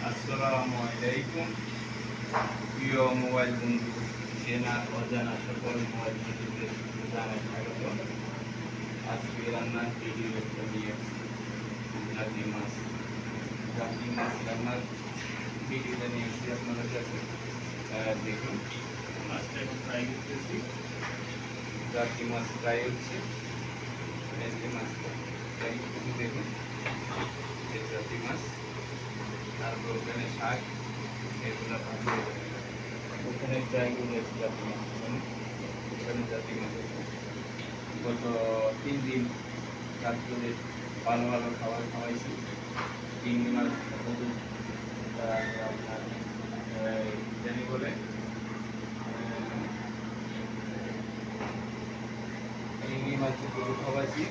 আসসালামু আলাইকুম প্রিয় মোবাইল বন্ধু, চেনা অজানা সকল মোবাইল বন্ধুদের জানাই স্বাগত। আজকে রান্নার ভিডিও নিয়ে জাতি মাছ রান্নার ভিডিওটা নিয়ে এসেছি আপনাদের কাছে। দেখুন, মাছটা এখন ফ্রাই করতেছি। জাতি মাছ ফ্রাই হচ্ছে, মাছটা ফ্রাই করতেছি। দেখুন, এই জাতি মাছ, তারপর ওখানে শাক, এগুলো ভাজি, ওখানে ড্রাইগুলো জাতি মাছ, ওখানে জাতি মাছ। গত 3 দিন রাত্রে ভালো ভালো খাবার খাওয়াইছি। চিংড়ি মাছ আপনার জানি বলে চিংড়ি মাছ গরু খাওয়াইছি,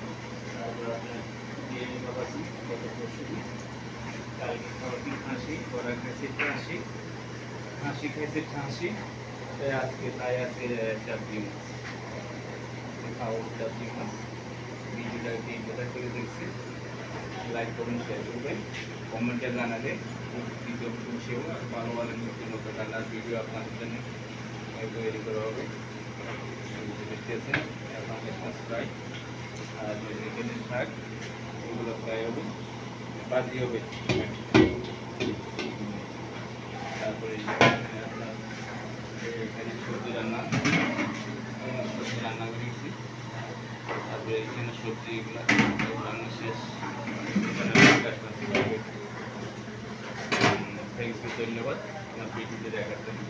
তারপর আপনার বিরিয়ানি খাওয়াইছি গত পরশু দিন। কালকে খাওয়াছি খাসি, ওরা খাইছে খাসি, খাসি খাইছে খাসি, তাই আজকে তাই আছে জাতি মাছ। খাওয়া জাতি মাছ। ভিডিওটা কোথা করে দেখছি, লাইক করুন, শেয়ার করবেন, কমেন্টে জানালে দ্বিতীয় খুশিও ভালো ভালো নতুন নতুন রান্নার ভিডিও আপনাদের জন্য তৈরি করা হবে। দেখতেছেন এখন মাছ ফ্রাই, আর এখানে শাক, এগুলো ফ্রাই হবে, ভাজি হবে। তারপরে আপনার এখানে সবজি রান্না করেছি। তারপরে এখানে সবজি এগুলো রান্না শেষ। থ্যাংক ইউ, ধন্যবাদ আমার ভিডিওতে দেখার জন্য।